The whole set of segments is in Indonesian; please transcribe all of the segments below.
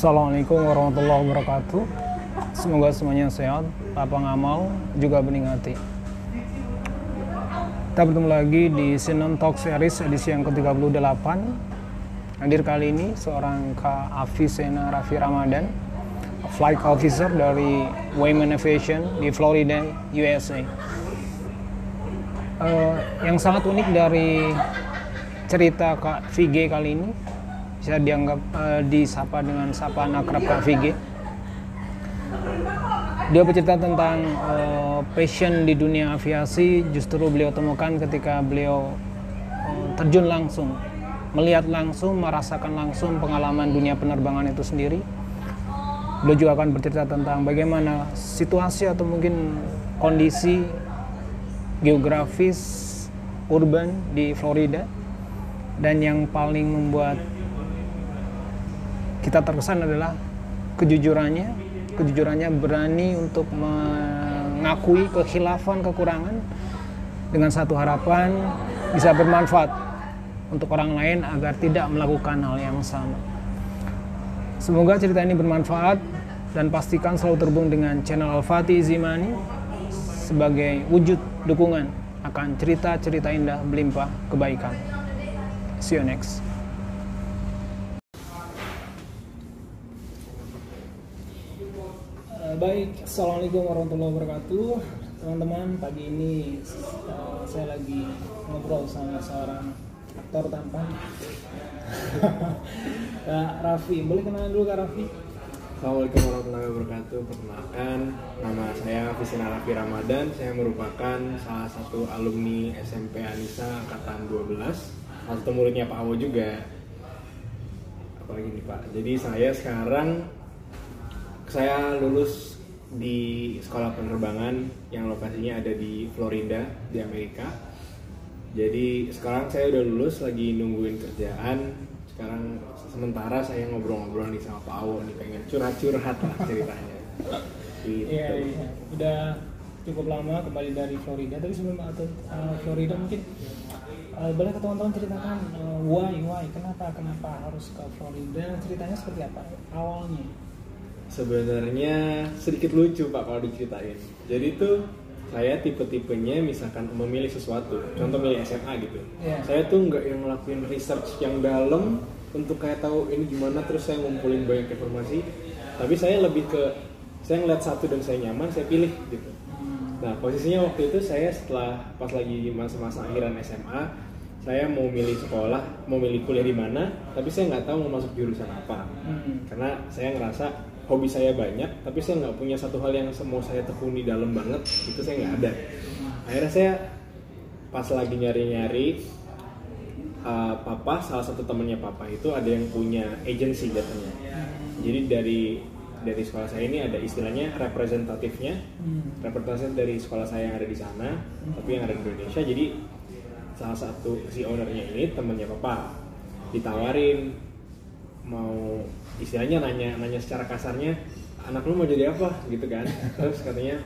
Assalamualaikum warahmatullahi wabarakatuh. Semoga semuanya sehat, lapang amal, juga bening hati. Kita bertemu lagi di Sinon Talk Series edisi yang ke-38. Hadir kali ini seorang Kak Afisena Raffi Ramadan, Flight Officer dari Wayman Aviation di Florida, USA. Yang sangat unik dari cerita Kak VG kali ini, bisa dianggap disapa dengan sapaan akrab Kak VG. Dia bercerita tentang passion di dunia aviasi justru beliau temukan ketika beliau terjun langsung, melihat langsung, merasakan langsung pengalaman dunia penerbangan itu sendiri. Beliau juga akan bercerita tentang bagaimana situasi atau mungkin kondisi geografis urban di Florida, dan yang paling membuat kita terkesan adalah kejujurannya berani untuk mengakui kekhilafan, kekurangan, dengan satu harapan bisa bermanfaat untuk orang lain agar tidak melakukan hal yang sama. Semoga cerita ini bermanfaat, dan pastikan selalu terhubung dengan channel Al-Fatih Zimani sebagai wujud dukungan akan cerita-cerita indah berlimpah kebaikan. See you next. Baik, Assalamualaikum warahmatullahi wabarakatuh. Teman-teman, pagi ini saya lagi ngobrol sama seorang aktor tampan, Kak Raffi. Boleh kenalan dulu Kak Raffi? Assalamualaikum warahmatullahi wabarakatuh. Perkenalkan, nama saya Afisena Raffi Ramadan. Saya merupakan salah satu alumni SMP Anissa angkatan 12, salah satu muridnya Pak Awo juga. Apalagi nih Pak, jadi saya lulus di sekolah penerbangan yang lokasinya ada di Florida di Amerika. Jadi sekarang saya udah lulus, lagi nungguin kerjaan. Sekarang sementara saya ngobrol-ngobrol nih sama Pak Awo nih, pengen curhat-curhat lah ceritanya. Gitu. Iya. Udah cukup lama kembali dari Florida. Tapi sebelum Florida mungkin boleh ke teman-teman ceritakan why kenapa harus ke Florida, ceritanya seperti apa awalnya? Sebenarnya sedikit lucu Pak kalau diceritain. Jadi tuh saya tipe-tipenya misalkan memilih sesuatu, contoh milih SMA gitu. Yeah. Saya tuh nggak yang ngelakuin research yang dalam untuk kayak tahu ini gimana, terus saya ngumpulin banyak informasi. Tapi saya lebih ke, saya ngeliat satu dan saya nyaman, saya pilih gitu. Nah posisinya waktu itu saya setelah pas lagi masa-masa akhiran SMA, saya mau milih sekolah, mau milih kuliah di mana, tapi saya nggak tahu mau masuk jurusan apa. Karena saya ngerasa hobi saya banyak, tapi saya nggak punya satu hal yang mau saya tekuni dalam banget, itu saya nggak ada. Akhirnya saya pas lagi nyari-nyari, salah satu temennya papa itu ada yang punya agency katanya. Jadi dari sekolah saya ini ada istilahnya representatif dari sekolah saya yang ada di sana, tapi yang ada di Indonesia. Jadi salah satu si ownernya ini temennya papa, ditawarin mau istilahnya nanya secara kasarnya, anak lu mau jadi apa gitu kan. Terus katanya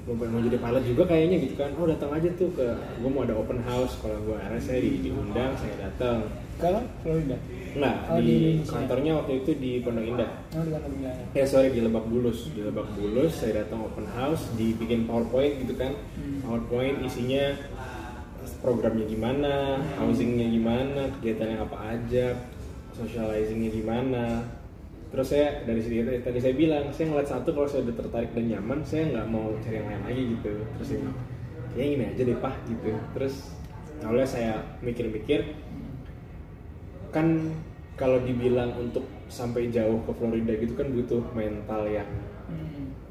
mau jadi pilot juga kayaknya gitu kan. Oh datang aja tuh ke, gue mau ada open house kalau gue. Akhirnya saya diundang, saya datang. Kalau Florida? Enggak, di kantornya waktu itu di Pondok Indah. Oh di Pondok Indah. Di Lebak Bulus. Di Lebak Bulus saya datang open house, dibikin PowerPoint gitu kan. PowerPoint isinya programnya gimana, housingnya gimana, kegiatannya apa aja, socializingnya gimana. Terus saya dari sini tadi saya bilang, saya ngeliat satu, kalau saya udah tertarik dan nyaman, saya nggak mau cari yang lain lagi gitu. Terus saya ya ini aja deh Pak gitu. Terus awalnya saya mikir-mikir, kan kalau dibilang untuk sampai jauh ke Florida gitu kan butuh mental yang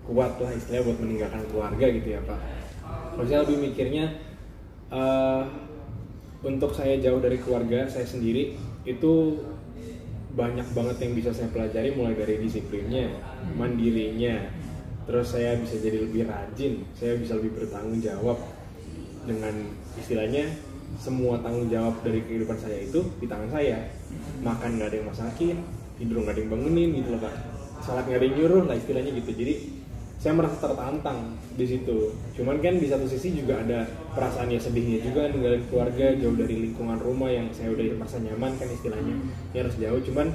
kuat lah istilahnya buat meninggalkan keluarga gitu ya Pak. Kalau saya lebih mikirnya untuk saya jauh dari keluarga saya sendiri itu banyak banget yang bisa saya pelajari, mulai dari disiplinnya, mandirinya, terus saya bisa jadi lebih rajin, saya bisa lebih bertanggung jawab dengan istilahnya semua tanggung jawab dari kehidupan saya itu di tangan saya. Makan nggak ada yang masakin, tidur nggak ada yang bangunin gitu loh Pak, salat nggak ada yang nyuruh lah istilahnya gitu. Jadi saya merasa tertantang di situ. Cuman kan di satu sisi juga ada perasaannya sedihnya juga, ninggalin keluarga jauh dari lingkungan rumah yang saya udah merasa nyaman kan istilahnya. Ya harus jauh, cuman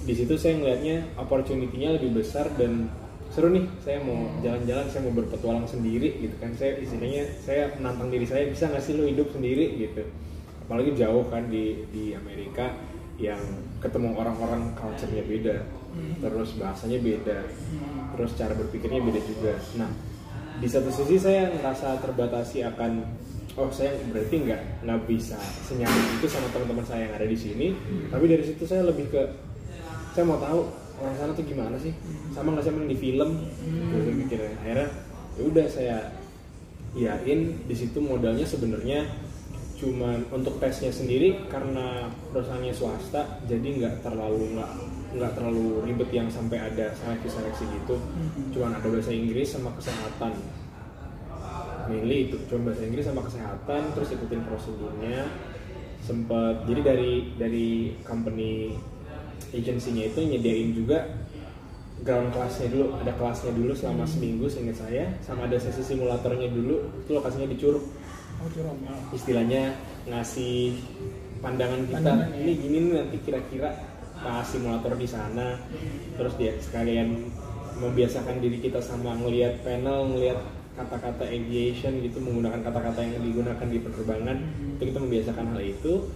di situ saya ngelihatnya opportunity-nya lebih besar dan seru nih, saya mau jalan-jalan, saya mau berpetualang sendiri gitu kan. Saya istilahnya saya menantang diri saya, bisa nggak sih lo hidup sendiri gitu, apalagi jauh kan di Amerika yang ketemu orang-orang culture-nya beda, terus bahasanya beda, terus cara berpikirnya beda juga. Nah di satu sisi saya ngerasa terbatasi akan saya berarti nggak bisa senyaman itu sama teman-teman saya yang ada di sini. Tapi dari situ saya lebih ke saya mau tahu orang sana tuh gimana sih, sama nggak sih di film. Gue mikirnya akhirnya ya udah saya iyain. Di situ modalnya sebenarnya cuman untuk tesnya sendiri karena perusahaannya swasta, jadi nggak terlalu ribet yang sampai ada seleksi gitu. Cuman ada bahasa Inggris sama kesehatan, mainly itu cuma bahasa Inggris sama kesehatan, terus ikutin prosedurnya. Sempet jadi dari company agency-nya itu nyediain juga ground class-nya dulu, ada kelasnya dulu selama seminggu seingat saya, sama ada sesi simulatornya dulu. Itu lokasinya di Curug. Istilahnya ngasih pandangan kita, ini gini nih nanti kira-kira pas simulator di sana. Terus dia sekalian membiasakan diri kita sama ngelihat panel, ngelihat kata-kata aviation gitu, menggunakan kata-kata yang digunakan di penerbangan. Itu kita membiasakan hal itu.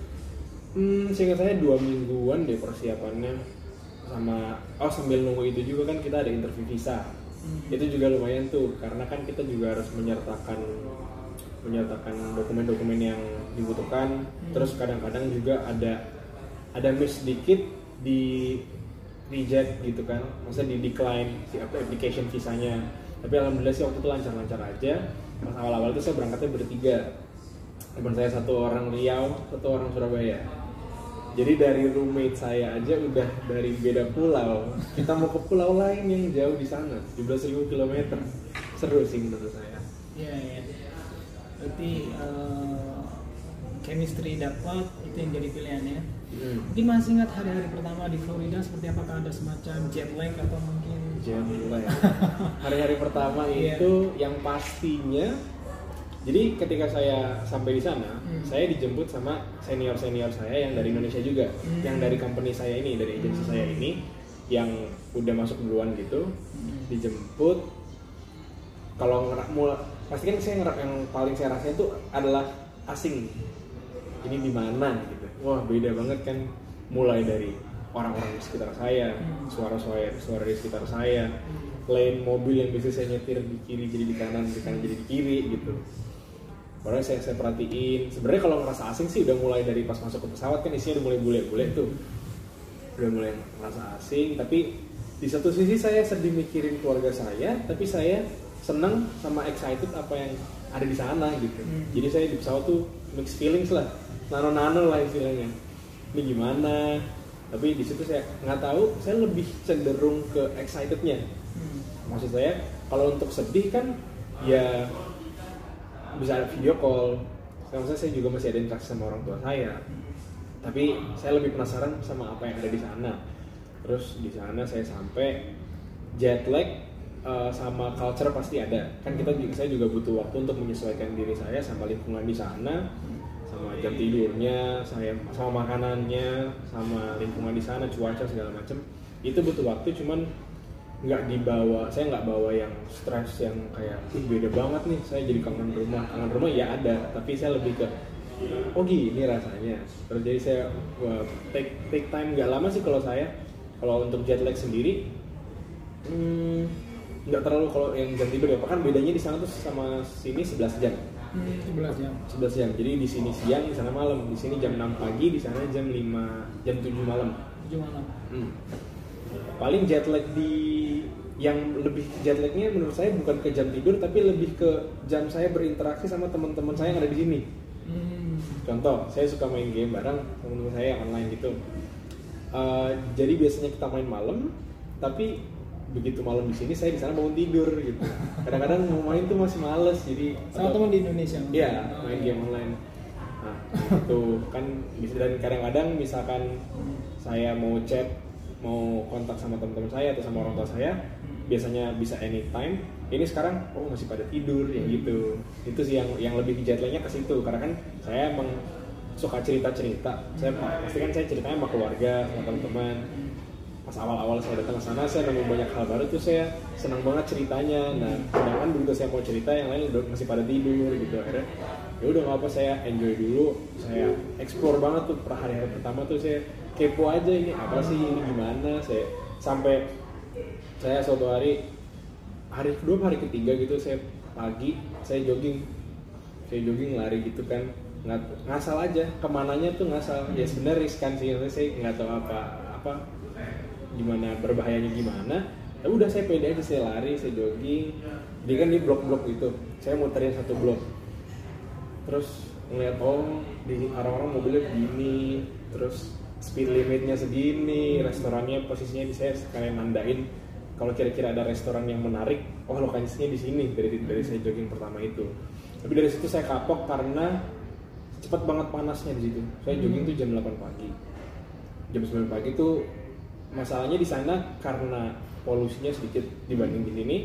Seingat saya 2 mingguan deh persiapannya. Sambil nunggu itu juga kan kita ada interview visa. Itu juga lumayan tuh, karena kan kita juga harus menyertakan dokumen-dokumen yang dibutuhkan. Terus kadang-kadang juga ada miss sedikit di reject gitu kan, maksudnya di decline si application visanya. Tapi alhamdulillah sih waktu itu lancar-lancar aja. Pas awal-awal itu saya berangkatnya bertiga, teman saya 1 orang Riau, 1 orang Surabaya. Jadi dari roommate saya aja udah dari beda pulau, kita mau ke pulau lain yang jauh di sana, 17.000 km. Seru sih menurut saya. Iya. Berarti chemistry dapat, itu yang jadi pilihannya. Mungkin masih ingat hari-hari pertama di Florida seperti apakah ada semacam jet lag atau mungkin jet lag? Hari-hari pertama itu yang pastinya, jadi ketika saya sampai di sana, saya dijemput sama senior saya yang dari Indonesia juga, yang dari company saya ini, dari agensi saya ini, yang udah masuk duluan gitu, dijemput. Kalau pasti kan saya ngerap, yang paling saya rasain itu adalah asing. Ini di mana gitu. Wah, beda banget kan, mulai dari orang-orang di sekitar saya, suara di sekitar saya, lane mobil yang biasa saya nyetir di kiri jadi di kanan jadi di kiri gitu. Padahal saya perhatiin, sebenarnya kalau ngerasa asing sih udah mulai dari pas masuk ke pesawat kan isinya udah mulai bule-bule tuh. Udah mulai ngerasa asing, tapi di satu sisi saya sedih mikirin keluarga saya, tapi saya seneng sama excited apa yang ada di sana gitu. Jadi saya di pesawat tuh mixed feelings lah, nano lah istilahnya. Ini gimana? Tapi di situ saya nggak tahu, saya lebih cenderung ke excitednya. Maksud saya kalau untuk sedih kan ya bisa ada video call. Maksudnya saya juga masih ada interaksi sama orang tua saya. Tapi saya lebih penasaran sama apa yang ada di sana. Terus di sana saya sampai jet lag sama culture pasti ada. Kan saya juga butuh waktu untuk menyesuaikan diri saya sama lingkungan di sana, sama jam tidurnya, sama makanannya, sama lingkungan di sana, cuaca segala macam. Itu butuh waktu, cuman nggak bawa yang stres yang kayak beda banget nih, saya jadi kangen rumah ya ada, tapi saya lebih ke gini rasanya. Terus jadi saya take time, nggak lama sih kalau untuk jet lag sendiri nggak terlalu. Kalau yang jam tidur ya, kan bedanya di sana tuh sama sini 11 jam. 11 jam. Jadi di sini siang, di sana malam. Di sini jam 6 pagi, di sana jam 7 malam. 7 malam. Paling jet lag yang lebih jet lagnya menurut saya bukan ke jam tidur, tapi lebih ke jam saya berinteraksi sama teman-teman saya yang ada di sini. Contoh, saya suka main game bareng teman-teman saya yang online gitu. Jadi biasanya kita main malam, tapi begitu malam di sini saya di sana bangun tidur gitu. Kadang-kadang mau main tuh masih males, jadi sama teman di Indonesia. Iya, main game online. Nah, itu kan bisa. Dan kadang-kadang misalkan saya mau chat, mau kontak sama teman-teman saya atau sama orang tua saya, biasanya bisa anytime. Ini sekarang masih pada tidur yang gitu. Itu sih yang lebih jet lagnya ke situ, karena kan saya emang suka cerita-cerita. Saya pasti kan saya ceritanya sama keluarga, sama teman-teman. pas awal-awal saya datang ke sana saya nemu banyak hal baru tuh saya senang banget ceritanya. Nah sedangkan begitu saya mau cerita yang lain udah masih pada tidur gitu, akhirnya ya udah nggak apa, saya enjoy dulu, saya explore banget tuh per hari-hari pertama tuh saya kepo aja ini apa sih, ini gimana, saya sampai saya suatu hari kedua hari ketiga gitu saya pagi saya jogging lari gitu kan, ngasal aja kemananya tuh ngasal, ya sebenarnya riskan sih, saya nggak tahu apa gimana berbahayanya gimana, ya udah saya pede aja, saya lari, saya jogging, dia kan di blok-blok gitu, saya muterin satu blok, terus ngeliat di orang-orang mobilnya begini, terus speed limitnya segini, restorannya posisinya di saya sekalian nandain kalau kira-kira ada restoran yang menarik, lokasinya di sini dari saya jogging pertama itu. Tapi dari situ saya kapok karena cepet banget panasnya di situ. Saya jogging tuh jam 8 pagi. Jam 9 pagi tuh masalahnya di sana karena polusinya sedikit dibanding di sini.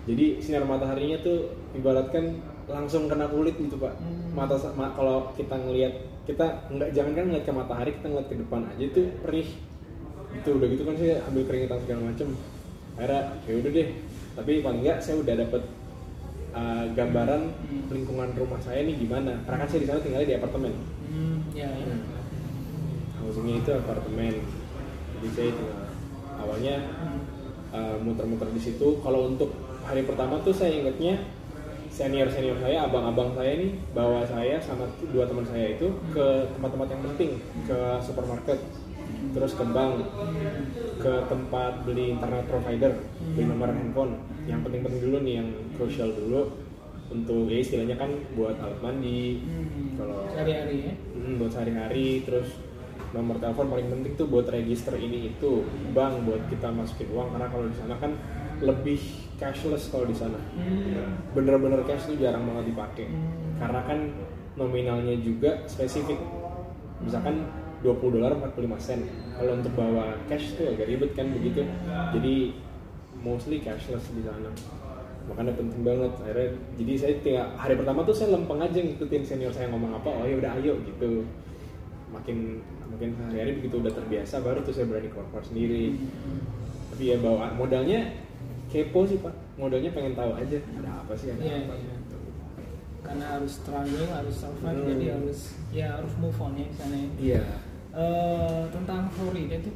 Jadi sinar mataharinya tuh ibaratkan langsung kena kulit gitu Pak. Kalau kita ngelihat, kita jangan kan ngeliat ke matahari, kita ngeliat ke depan aja tuh perih. Itu udah gitu kan saya ambil keringetan segala macem. Akhirnya ya udah deh. Tapi paling nggak saya udah dapet gambaran lingkungan rumah saya nih gimana. Karena kan saya di sana tinggalnya di apartemen. Housingnya itu apartemen. Jadi saya tinggal awalnya muter-muter di situ. Kalau untuk hari pertama tuh saya ingetnya senior saya, abang-abang saya nih bawa saya sama dua teman saya itu ke tempat-tempat yang penting, ke supermarket, terus ke bank, ke tempat beli internet provider, beli nomor handphone. Yang penting-penting dulu nih, yang crucial dulu untuk ya istilahnya kan buat alat mandi, kalau sehari-hari ya. Buat sehari-hari, terus nomor telepon paling penting tuh buat register ini itu, bank buat kita masukin uang, karena kalau di sana kan lebih cashless. Kalau di sana bener-bener cash tuh jarang banget dipakai, karena kan nominalnya juga spesifik, misalkan $20 45 sen. Kalau untuk bawa cash tuh agak ribet kan begitu, jadi mostly cashless di sana, makanya penting banget. Akhirnya jadi saya tinggal hari pertama tuh saya lempeng aja ngikutin senior saya ngomong apa, ya udah ayo gitu. Makin hari-hari begitu udah terbiasa, baru tuh saya berani keluar sendiri. Tapi ya bawa modalnya kepo sih Pak, modalnya pengen tahu aja ada apa sih, ada apa. Karena harus struggle, harus survive, jadi harus move on ya sana. Iya. Tentang Florida itu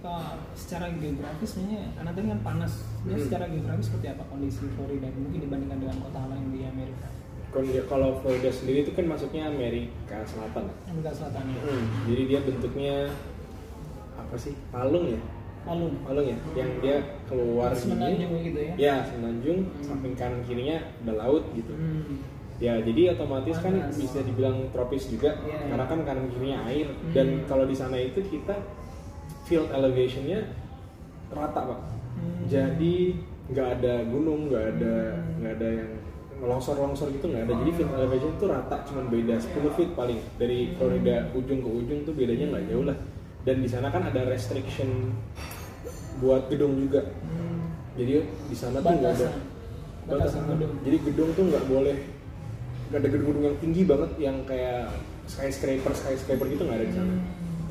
secara geografis sebenarnya, karena tadi kan panas. Secara geografis seperti apa kondisi Florida mungkin dibandingkan dengan kota lain di Amerika? Kalau Florida sendiri itu kan masuknya Amerika Selatan. Amerika Selatan ya. Jadi dia bentuknya apa sih? Palung ya, yang dia keluar semenanjung gitu ya. Ya, semenanjung, samping kanan kirinya ada laut gitu. Ya, jadi otomatis kan bisa dibilang tropis juga, karena kan kanan kirinya air. Dan kalau di sana itu kita field elevationnya rata Pak. Jadi nggak ada gunung, nggak ada yang longsor gitu, nggak ada. Jadi field elevation itu rata, cuman beda 10 feet paling dari Florida ujung ke ujung tuh bedanya nggak jauh lah. Dan di sana kan ada restriction buat gedung juga. Jadi di sana tuh nggak ada batasan gedung. Jadi gedung tuh nggak ada gedung-gedung yang tinggi banget yang kayak skyscraper gitu, nggak ada di sana.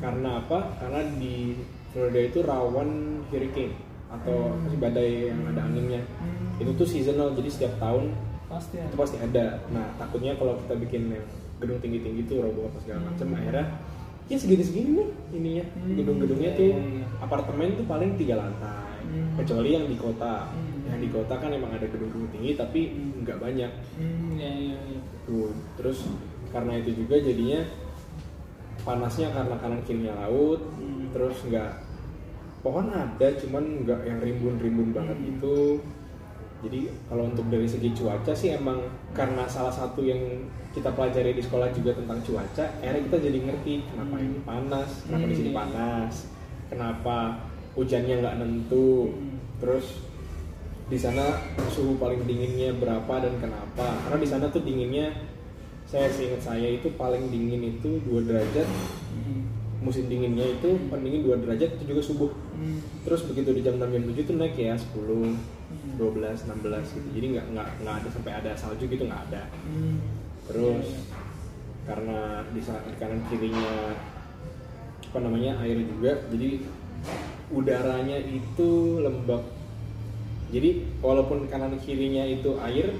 Karena apa? Karena di Florida itu rawan hurricane atau badai yang ada anginnya. Itu tuh seasonal, jadi setiap tahun pasti ada. Nah takutnya kalau kita bikin yang gedung tinggi-tinggi tuh roboh apa segala macam, akhirnya ya segini-segini nih ininya. Gedung-gedungnya tuh apartemen tuh paling 3 lantai, kecuali yang di kota. Yang di kota kan emang ada gedung-gedung tinggi tapi nggak banyak. Tuh, terus karena itu juga jadinya panasnya karena kanan kirinya laut. Terus nggak, pohon ada cuman nggak yang rimbun banget gitu. Jadi kalau untuk dari segi cuaca sih emang karena salah satu yang kita pelajari di sekolah juga tentang cuaca, akhirnya kita jadi ngerti kenapa ini panas, kenapa di sini panas, kenapa hujannya nggak nentu, terus di sana suhu paling dinginnya berapa dan kenapa. Karena di sana tuh dinginnya, seingat saya itu paling dingin itu 2 derajat. Musim dinginnya itu paling dingin 2 derajat itu juga subuh. Terus begitu di jam 6 jam 7 tuh naik ya 10, 12, 16 gitu. Jadi nggak ada sampai ada salju gitu, nggak ada. Terus karena di kanan kirinya air juga, jadi udaranya itu lembab. Jadi walaupun kanan kirinya itu air,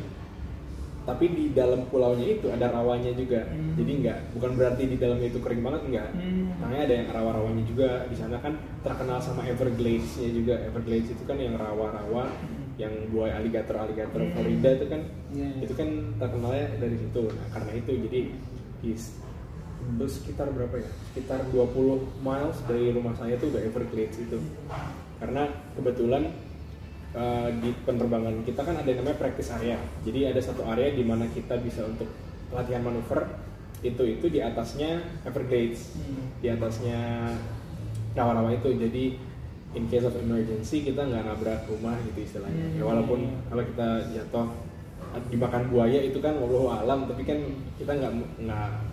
tapi di dalam pulaunya itu ada rawanya juga. Jadi bukan berarti di dalamnya itu kering banget, enggak. Makanya ada yang rawa-rawanya juga. Di sana kan terkenal sama Everglades-nya juga. Everglades itu kan yang rawa-rawa, yang buaya alligator Florida itu kan, itu kan terkenalnya dari situ. Nah, karena itu jadi sekitar berapa ya? Sekitar 20 miles dari rumah saya tuh udah Everglades itu. Karena kebetulan di penerbangan kita kan ada yang namanya practice area. Jadi ada satu area di mana kita bisa untuk latihan manuver. Itu di atasnya Everglades, di atasnya rawa-rawa itu. Jadi in case of emergency kita nggak nabrak rumah gitu istilahnya. Ya, walaupun kalau kita jatuh dimakan buaya itu kan wallahu alam, tapi kan kita nggak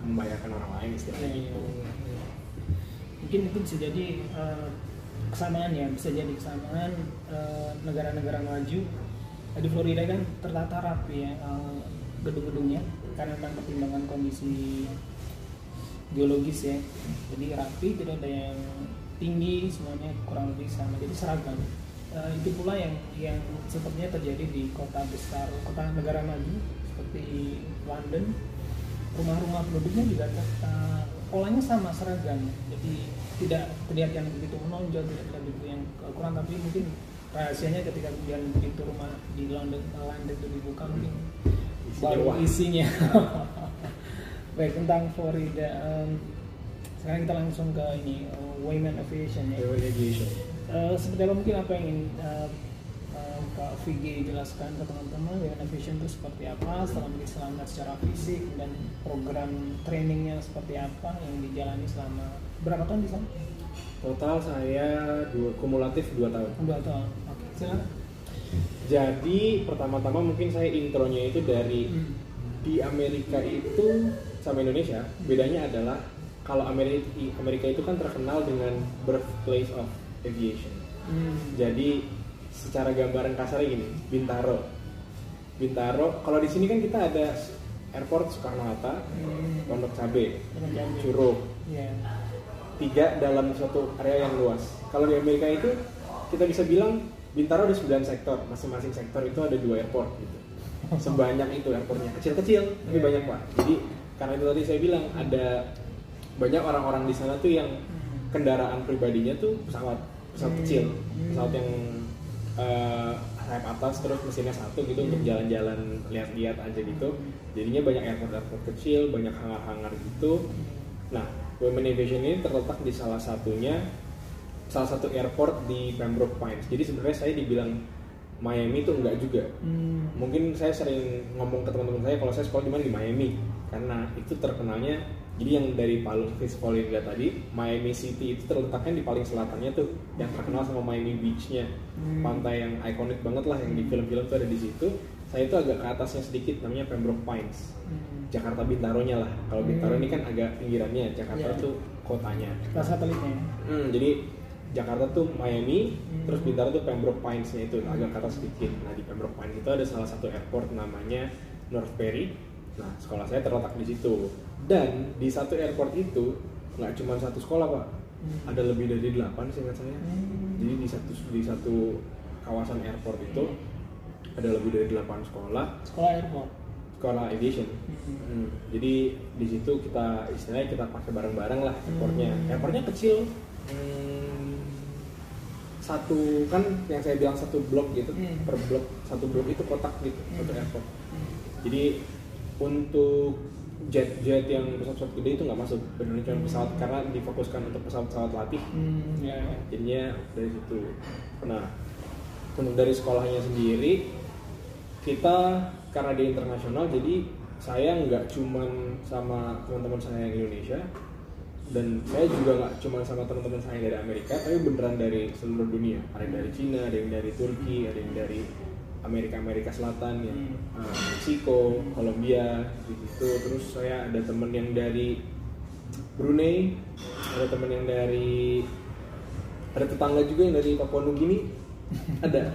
membahayakan orang lain istilahnya gitu. Mungkin itu bisa jadi kesamaan ya, bisa jadi kesamaan negara-negara maju di Florida kan tertata rapi ya gedung-gedungnya karena memang pertimbangan kondisi geologis ya, jadi rapi, tidak ada yang tinggi, semuanya kurang lebih sama, jadi seragam. Itu pula yang sepertinya terjadi di kota besar, kota negara maju seperti London. Rumah-rumah penduduknya juga polanya sama, seragam, jadi tidak terlihat yang begitu menonjol, tidak terlihat begitu yang kurang, tapi mungkin rahasianya ketika kemudian begitu rumah di London itu dibuka mungkin baru isinya. Baik, tentang Florida, sekarang kita langsung ke ini Women Aviation ya. Seperti apa mungkin apa yang ingin Kak Vigi jelaskan ke teman-teman Women Aviation itu seperti apa, setelah mungkin selamat secara fisik dan program trainingnya seperti apa yang dijalani selama berapa tahun di sana? Total saya kumulatif 2 tahun. 2 tahun. Oke, silakan. Jadi pertama-tama mungkin saya intronya itu dari di Amerika itu sama Indonesia. Bedanya adalah kalau Amerika itu kan terkenal dengan birthplace of aviation. Jadi secara gambaran kasarnya gini, Bintaro. Kalau di sini kan kita ada airport Soekarno-Hatta, Pondok Cabe, Curug. 3 dalam suatu area yang luas. Kalau di Amerika itu kita bisa bilang Bintaro ada 9 sektor, masing-masing sektor itu ada 2 airport gitu. Sebanyak itu airportnya, kecil-kecil tapi banyak Pak. Jadi karena itu tadi saya bilang ada banyak orang-orang di sana tuh yang kendaraan pribadinya tuh pesawat kecil, pesawat yang sayap atas terus mesinnya satu gitu untuk jalan-jalan lihat-lihat aja gitu. Jadinya banyak airport kecil, banyak hangar-hangar gitu. Nah, Women Aviation ini terletak di salah satu airport di Pembroke Pines. Jadi sebenarnya saya dibilang Miami itu enggak juga. Mungkin saya sering ngomong ke teman-teman saya kalau saya sekolah di mana di Miami, karena itu terkenalnya. Jadi yang dari Palu ke Florida tadi, Miami City itu terletaknya di paling selatannya tuh, yang terkenal sama Miami Beach-nya, pantai yang ikonik banget lah, yang di film-film tuh ada di situ. Saya itu agak ke atasnya sedikit, namanya Pembroke Pines. Jakarta Bintaronya lah. Kalau Bintaro ini kan agak pinggirannya, Jakarta tuh kotanya. Satelitnya. Jadi Jakarta tuh Miami, terus Bintaro tuh Pembroke Pines-nya itu agak ke atas sedikit. Nah di Pembroke Pines itu ada salah satu airport namanya North Perry. Nah sekolah saya terletak di situ. Dan di satu airport itu nggak cuma satu sekolah Pak, ada lebih dari 8 seingat saya. Jadi di satu kawasan airport itu ada lebih dari 8 sekolah airport, sekolah aviation. Jadi di situ kita istilahnya kita pakai bareng-bareng lah airportnya kecil. Satu kan yang saya bilang satu blok gitu, per blok satu blok itu kotak gitu, satu airport. Jadi untuk jet yang pesawat gede itu nggak masuk, benar-benar cuma pesawat karena difokuskan untuk pesawat latih. Jadinya dari situ. Nah untuk dari sekolahnya sendiri kita karena di internasional, jadi saya nggak cuman sama teman-teman saya yang Indonesia, dan saya juga nggak cuma sama teman-teman saya dari Amerika, tapi beneran dari seluruh dunia. Ada yang dari Cina, ada yang dari Turki, ada yang dari Amerika Selatan, ya, Meksiko, Kolombia, gitu. Terus saya ada teman yang dari Brunei, ada teman yang ada tetangga juga yang dari Papua Nugini, ada.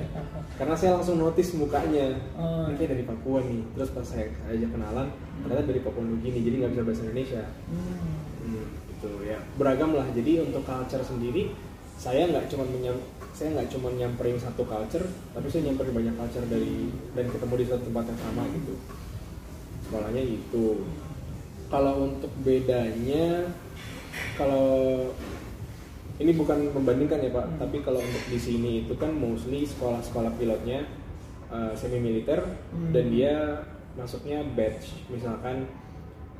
Karena saya langsung notice mukanya, ini kayak dari Papua nih. Terus pas saya ajak kenalan, ternyata dari Papua Nugini, jadi nggak bisa bahasa Indonesia. Gitu ya, beragam lah. Jadi untuk culture sendiri saya nggak cuma nyamperin satu culture, tapi saya nyamperin banyak culture dan ketemu di satu tempat yang sama gitu. Sekolahnya itu. Kalau untuk bedanya, kalau ini bukan membandingkan ya Pak, tapi kalau untuk di sini itu kan mostly sekolah-sekolah pilotnya semi militer dan dia masuknya batch, misalkan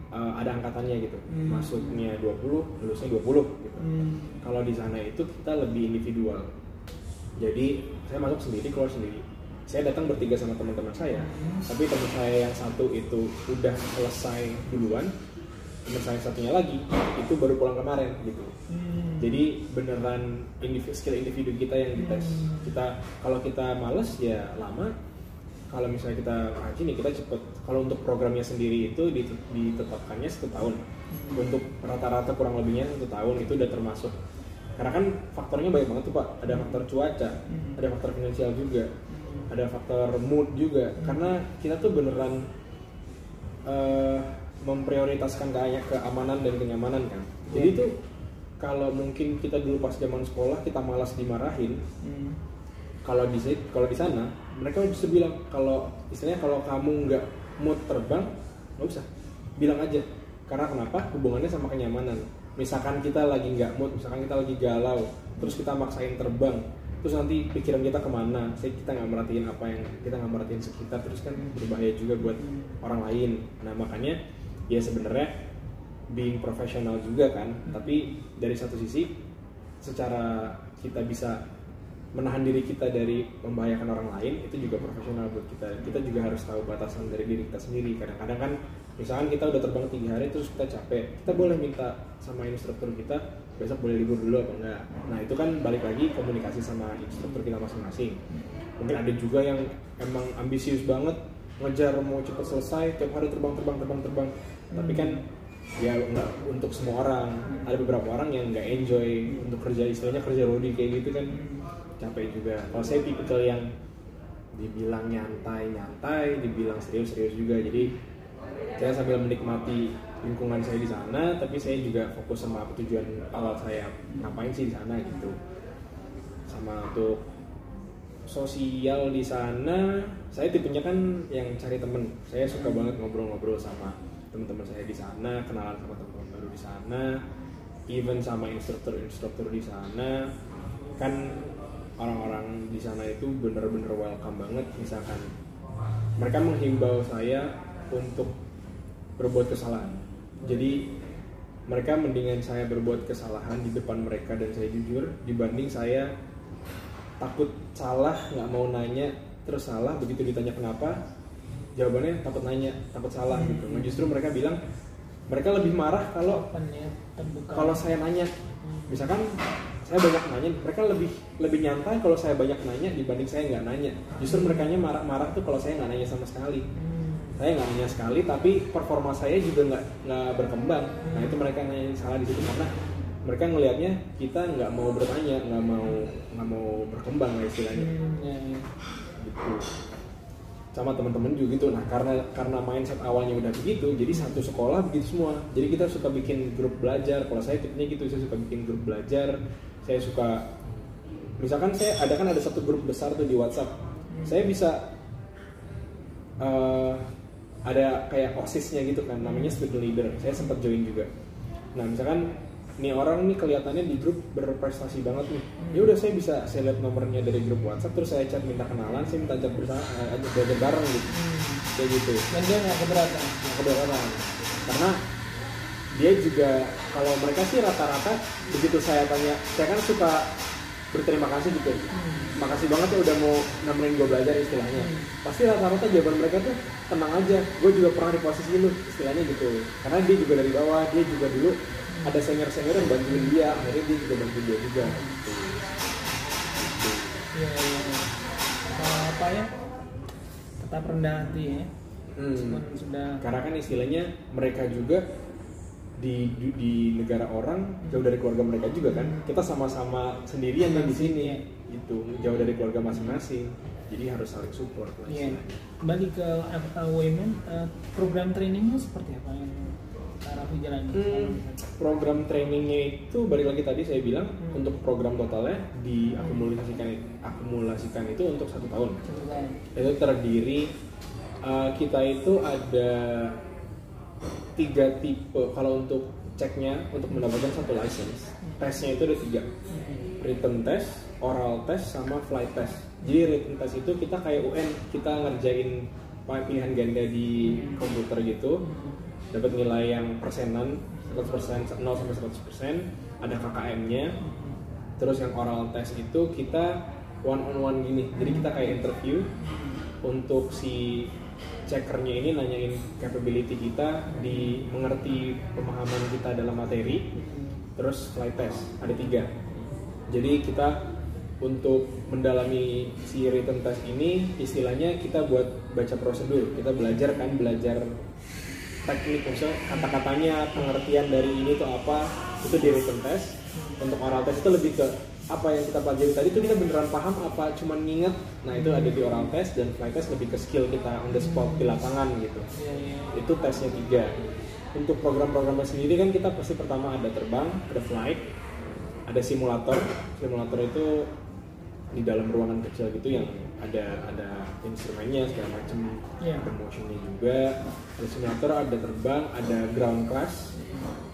ada angkatannya gitu, masuknya 20, lulusnya 20 gitu. Kalau di sana itu kita lebih individual. Jadi saya masuk sendiri, keluar sendiri. Saya datang bertiga sama teman-teman saya, tapi teman saya yang satu itu udah selesai duluan, teman saya satunya lagi itu baru pulang kemarin gitu. Jadi beneran skill individu kita yang dites. Kalau kita males ya lama. Kalau misalnya kita rajin ya kita cepet. Kalau untuk programnya sendiri itu ditetapkannya 1 tahun. Untuk rata-rata kurang lebihnya 1 tahun itu udah termasuk. Karena kan faktornya banyak banget tuh Pak. Ada faktor cuaca, ada faktor finansial juga, ada faktor mood juga. Karena kita tuh beneran memprioritaskan keamanan dan kenyamanan kan. Jadi itu kalau mungkin kita dulu pas zaman sekolah kita malas dimarahin. Kalau di sana mereka bisa bilang kalau kamu nggak mood terbang nggak usah, bilang aja. Karena kenapa? Hubungannya sama kenyamanan. Misalkan kita lagi nggak mood, misalkan kita lagi galau, terus kita maksain terbang, terus nanti pikiran kita kemana? Kita nggak merhatiin kita nggak merhatiin sekitar, terus kan berbahaya juga buat orang lain. Nah makanya ya sebenarnya being profesional juga kan, tapi dari satu sisi secara kita bisa menahan diri kita dari membahayakan orang lain, itu juga profesional buat kita. Kita juga harus tahu batasan dari diri kita sendiri. Kadang-kadang kan misalkan kita udah terbang 3 hari terus kita capek, kita boleh minta sama instruktur kita besok boleh libur dulu apa enggak. Nah itu kan balik lagi komunikasi sama instruktur kita masing-masing. Mungkin ada juga yang emang ambisius banget, ngejar mau cepat selesai, tiap hari terbang. Tapi kan ya enggak untuk semua orang. Ada beberapa orang yang nggak enjoy untuk kerja, istilahnya kerja rodi kayak gitu kan, capek juga. Kalau saya tipikal yang dibilang nyantai, dibilang serius juga. Jadi saya sambil menikmati lingkungan saya di sana, tapi saya juga fokus sama tujuan awal saya ngapain sih di sana gitu. Sama untuk sosial di sana, saya tipenya kan yang cari temen. Saya suka banget ngobrol-ngobrol sama teman-teman saya di sana, kenalan sama teman-teman baru di sana, even sama instruktur di sana. Kan orang-orang di sana itu bener-bener welcome banget. Misalkan mereka menghimbau saya untuk berbuat kesalahan, jadi mereka mendingan saya berbuat kesalahan di depan mereka dan saya jujur, dibanding saya takut salah, nggak mau nanya, terus salah, begitu ditanya kenapa jawabannya takut nanya, takut salah gitu. Nah, justru mereka bilang mereka lebih marah kalau saya nanya. Misalkan saya banyak nanya, mereka lebih nyantai kalau saya banyak nanya dibanding saya nggak nanya. Justru mereka marah tuh kalau saya nggak nanya sama sekali. Saya nggak nanya sekali, tapi performa saya juga nggak berkembang. Nah itu mereka nanya salah di situ, karena mereka ngelihatnya kita nggak mau bertanya, nggak mau berkembang lah istilahnya. Gitu. Sama teman-teman juga gitu. Nah karena mindset awalnya udah begitu, jadi satu sekolah begitu semua. Jadi kita suka bikin grup belajar. Kalau saya tipenya gitu, saya suka bikin grup belajar. Saya suka, misalkan ada satu grup besar tuh di WhatsApp. Saya bisa ada kayak OSIS-nya gitu kan, namanya student leader. Saya sempat join juga. Nah misalkan nih orang nih kelihatannya di grup berprestasi banget nih, ya udah saya lihat nomornya dari grup WhatsApp, terus saya chat minta kenalan, saya minta ajak belajar bareng gitu, kayak gitu. Dan dia nggak keberatan, karena dia juga, kalau mereka sih rata-rata begitu saya tanya, saya kan suka berterima kasih gitu, makasih banget ya udah mau nemenin gue belajar istilahnya. Pasti rata-rata jawaban mereka tuh tenang aja, gue juga pernah di posisi lu istilahnya gitu. Karena dia juga dari bawah, dia juga dulu ada senior yang bantuin dia, akhirnya dia juga bantuin dia juga gitu. Iya. Apa ya? Tetap rendah hati ya. Sudah. Karena kan istilahnya mereka juga di negara orang jauh dari keluarga mereka juga kan. Kita sama-sama sendirian kan di sini, itu jauh dari keluarga masing-masing. Jadi harus saling support lah. Iya. Kembali ke women, program trainingnya seperti apa yang arah jalan? Program trainingnya itu balik lagi tadi saya bilang untuk program totalnya diakumulasikan itu untuk 1 tahun. Itu terdiri kita itu ada 3 tipe. Kalau untuk ceknya untuk mendapatkan satu license, tesnya itu ada 3, written test, oral test, sama flight test. Jadi written test itu kita kayak UN, kita ngerjain pilihan ganda di komputer gitu, dapat nilai yang persenan 100%, 0 sampai 100%, ada KKM-nya. Terus yang oral test itu kita one on one gini, jadi kita kayak interview untuk si checkernya ini nanyain capability kita di mengerti pemahaman kita dalam materi. Terus flight test ada 3. Jadi kita untuk mendalami si written test ini istilahnya kita buat baca prosedur, kita belajar teknik, misalnya kata-katanya, pengertian dari ini tuh apa, itu di written test. Untuk oral test itu lebih ke apa yang kita pelajari tadi itu kita beneran paham apa cuman nginget. Nah itu ada di oral test, dan flight test lebih ke skill kita on the spot di lapangan gitu. Itu tesnya 3. Untuk program-programnya sendiri kan kita pasti pertama ada terbang, ada flight, ada simulator. Simulator itu di dalam ruangan kecil gitu yang ada instrumennya segala macam, ada motionnya juga. Ada simulator, ada terbang, ada ground class.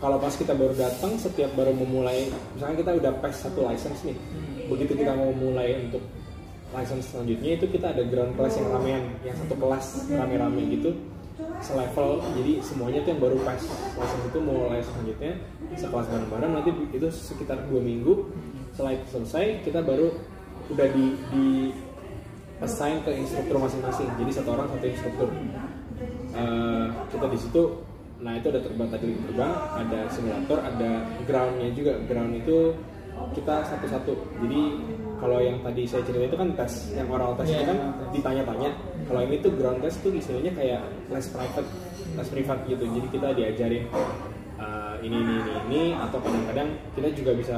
Kalau pas kita baru datang, setiap baru memulai, misalnya kita udah pass 1 license nih, begitu kita mau mulai untuk license selanjutnya itu kita ada ground class yang ramean, yang satu kelas rame-rame gitu, selevel. Jadi semuanya tuh yang baru pass license itu mau license selanjutnya sekelas bareng-bareng. Nanti itu sekitar 2 minggu setelah itu selesai, kita baru udah di assign ke instruktur masing-masing. Jadi 1 orang 1 instruktur. Kita di situ. Nah itu ada terbang tadi, terbang, ada simulator, ada groundnya juga. Ground itu kita satu-satu. Jadi kalau yang tadi saya cerita itu kan tes, yang oral test itu kan ditanya-tanya. Kalau ini tuh ground test tuh istilahnya kayak les privat gitu. Jadi kita diajarin ini, atau kadang-kadang kita juga bisa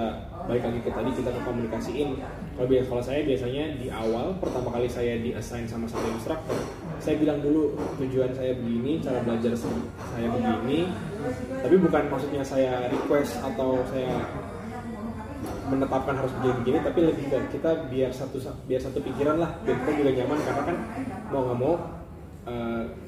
balik lagi ke tadi, kita komunikasiin. Kalau saya biasanya di awal pertama kali saya di assign sama satu instruktur, saya bilang dulu tujuan saya begini, cara belajar saya begini, tapi bukan maksudnya saya request atau saya menetapkan harus begini, tapi lebih ke kita biar satu pikiran lah, biar kita juga nyaman, karena kan mau nggak mau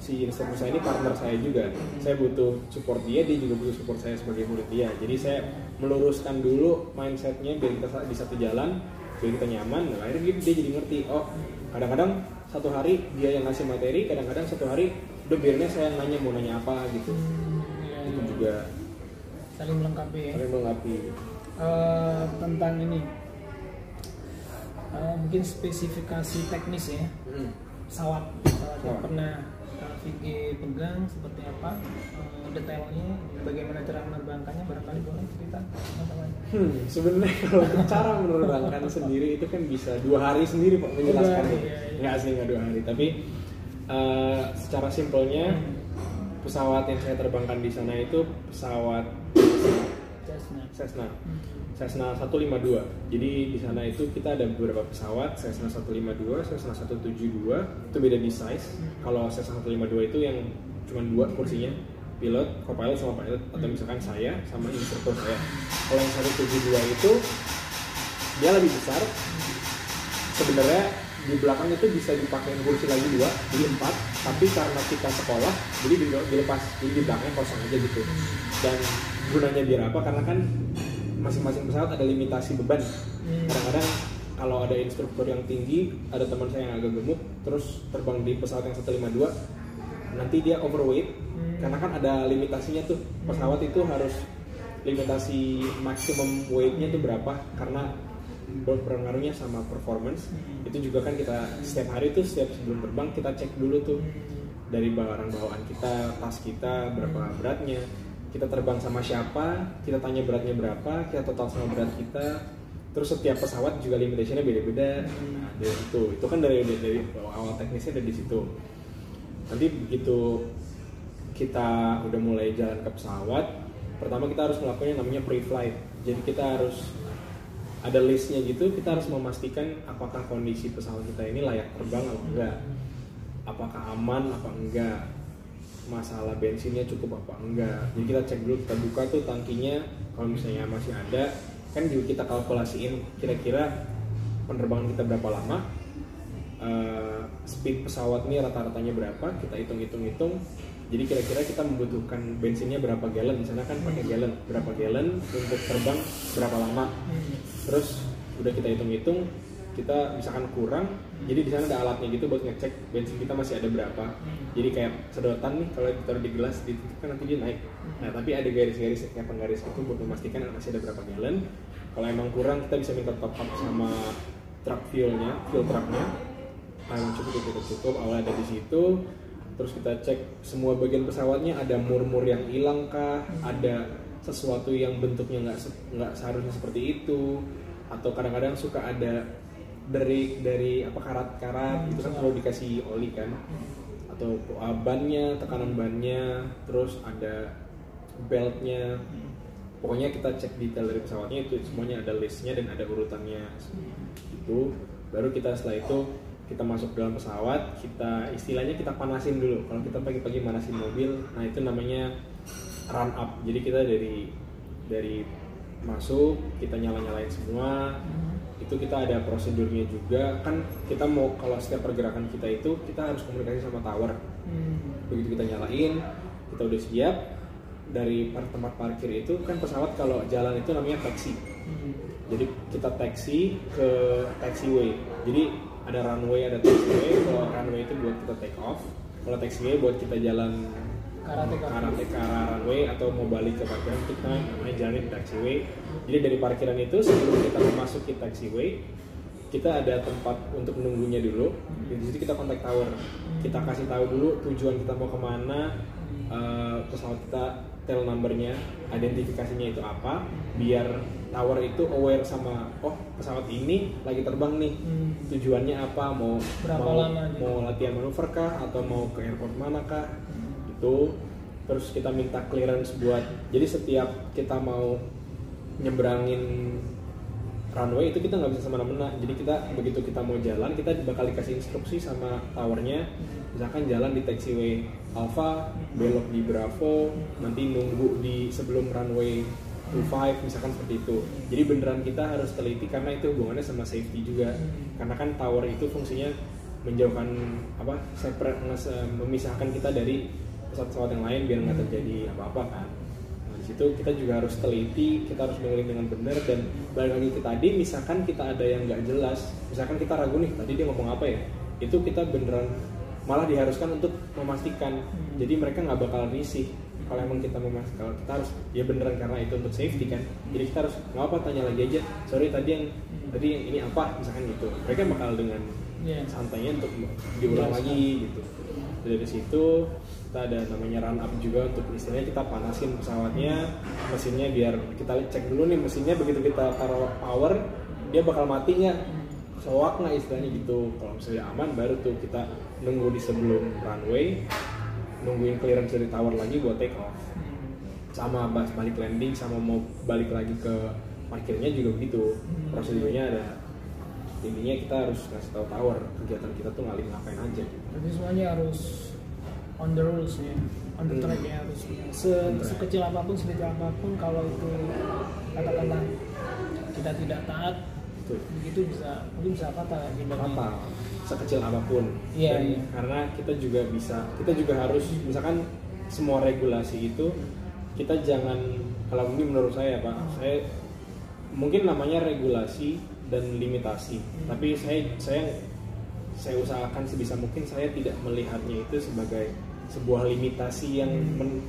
si instruktur saya ini partner saya juga. Saya butuh support dia juga butuh support saya sebagai murid dia. Jadi saya meluruskan dulu mindsetnya biar kita di satu jalan, biar kita nyaman. Nah, akhirnya dia jadi ngerti. Oh, kadang-kadang satu hari dia yang ngasih materi, kadang-kadang satu hari udah biarnya saya nanya mau nanya apa gitu. Itu juga saling melengkapi ya. Saling melengkapi. Tentang ini mungkin spesifikasi teknis ya. Pesawat yang pernah Vicky pegang seperti apa, detailnya, bagaimana cara menerbangkannya, barangkali boleh cerita teman-teman. Sebenarnya kalau cara menerbangkan sendiri itu kan bisa 2 hari sendiri Pak menjelaskannya. Nggak sih, nggak 2 hari, tapi secara simpelnya pesawat yang saya terbangkan di sana itu pesawat Cessna 152. Jadi di sana itu kita ada beberapa pesawat, Cessna 152, Cessna 172, itu beda di size. Kalau Cessna 152 itu yang cuma 2 kursinya, pilot, co-pilot sama pilot, atau misalkan saya sama instruktur saya. Kalau yang 172 itu dia lebih besar. Sebenarnya di belakang itu bisa dipakai kursi lagi 2, jadi 4. Tapi karena kita sekolah, jadi dilepas, jadi di belakangnya kosong aja gitu. Dan gunanya biar apa? Karena kan masing-masing pesawat ada limitasi beban. Kadang-kadang kalau ada instruktur yang tinggi, ada teman saya yang agak gemuk, terus terbang di pesawat yang 152, nanti dia overweight, karena kan ada limitasinya tuh. Pesawat itu harus limitasi maksimum weight-nya tuh berapa, karena berpengaruhnya sama performance. Itu juga kan kita setiap hari tuh, setiap sebelum terbang kita cek dulu tuh dari barang bawaan kita, tas kita berapa beratnya, kita terbang sama siapa, kita tanya beratnya berapa, kita total sama berat kita. Terus setiap pesawat juga limitasinya beda-beda. Nah, dari itu kan dari awal teknisnya dari situ. Nanti begitu kita udah mulai jalan ke pesawat, pertama kita harus melakukan yang namanya pre-flight. Jadi kita harus ada listnya gitu, kita harus memastikan apakah kondisi pesawat kita ini layak terbang atau enggak, apakah aman apa enggak. masalah bensinnya cukup apa enggak. Jadi kita cek dulu, kita buka tuh tangkinya, kalau misalnya masih ada, kan juga kita kalkulasiin kira-kira penerbangan kita berapa lama, speed pesawat ini rata-ratanya berapa, kita hitung. Jadi kira-kira kita membutuhkan bensinnya berapa gallon, misalnya kan pakai gallon, berapa gallon untuk terbang berapa lama. Terus udah kita hitung-hitung, kita misalkan kurang, jadi di sana ada alatnya gitu buat ngecek bensin kita masih ada berapa. Jadi kayak sedotan nih, kalau ditaruh di gelas ditutupkan nanti dia naik. Nah tapi ada garis-garis kayak penggaris itu buat memastikan masih ada berapa gallon. Kalau emang kurang kita bisa minta top up sama truck fuel trucknya. Yang cukup awalnya ada di situ. Terus kita cek semua bagian pesawatnya, ada mur-mur yang hilang kah, ada sesuatu yang bentuknya nggak seharusnya seperti itu, atau kadang-kadang suka ada dari apa karat-karat itu kan kalau dikasih oli kan, atau bannya, tekanan bannya, terus ada beltnya. Pokoknya kita cek detail dari pesawatnya, itu semuanya ada listnya dan ada urutannya. Itu baru kita setelah itu kita masuk dalam pesawat, istilahnya kita panasin dulu. Kalau kita pagi-pagi manasin mobil, nah itu namanya run up. Jadi kita dari masuk, kita nyalain semua. Itu kita ada prosedurnya juga. Kan kita mau, kalau setiap pergerakan kita itu kita harus komunikasi sama tower. Begitu kita nyalain, kita udah siap. Dari tempat parkir itu kan pesawat kalau jalan itu namanya taxi. Jadi kita taxi ke taxiway. Jadi ada runway, ada taxiway. Kalau runway itu buat kita take off, kalau taxiway buat kita jalan ke arah runway atau mau balik ke parkiran, kita namanya jalan di taxiway. Jadi dari parkiran itu sebelum kita memasuki taxiway, kita ada tempat untuk menunggunya dulu. Di situ kita kontak tower, kita kasih tahu dulu tujuan kita mau kemana, pesawat kita tail numbernya, identifikasinya itu apa, biar tower itu aware sama pesawat ini lagi terbang nih, tujuannya apa, mau latihan manuver kah atau mau ke airport mana kah, itu. Terus kita minta clearance buat, jadi setiap kita mau nyebrangin runway itu kita nggak bisa semena-mena. Jadi kita begitu kita mau jalan, kita bakal dikasih instruksi sama towernya, misalkan jalan di taxiway Alpha, belok di Bravo, nanti nunggu di sebelum runway 25, misalkan seperti itu. Jadi beneran kita harus teliti karena itu hubungannya sama safety juga. Karena kan tower itu fungsinya menjauhkan memisahkan kita dari pesawat-pesawat yang lain biar nggak terjadi apa-apa kan. Nah, di situ kita juga harus teliti, kita harus dengerin dengan benar. Dan balik lagi ke tadi, misalkan kita ada yang nggak jelas, misalkan kita ragu nih tadi dia ngomong apa ya, itu kita beneran malah diharuskan untuk memastikan. Jadi mereka nggak bakal risih kalau emang kita memastikan. Kalau kita harus ya beneran karena itu untuk safety kan. Jadi kita harus nggak apa, tanya lagi aja, sorry tadi yang ini apa, misalkan gitu. Mereka bakal dengan santainya untuk diulang lagi gitu. Dari situ kita ada namanya run up juga, untuk istilahnya kita panasin pesawatnya, mesinnya, biar kita cek dulu nih mesinnya, begitu kita taruh power dia bakal mati nggak, soak nggak istilahnya gitu. Kalau misalnya aman baru tuh kita nunggu di sebelum runway, nungguin clearance dari tower lagi buat take off. Sama balik landing, sama mau balik lagi ke parkirnya juga begitu. Prosedurnya ada, intinya kita harus ngasih tahu tower kegiatan kita tuh ngapain aja gitu. Jadi semuanya harus on the rules ya, on the track ya, harus sekecil apapun, sedikit apapun, kalau itu katakanlah kita tidak taat, begitu mungkin bisa fatal. Sekecil apapun. Iya. Karena kita juga harus, misalkan semua regulasi itu kita jangan, kalau mungkin menurut saya Pak, saya mungkin namanya regulasi dan limitasi, tapi saya usahakan sebisa mungkin saya tidak melihatnya itu sebagai sebuah limitasi yang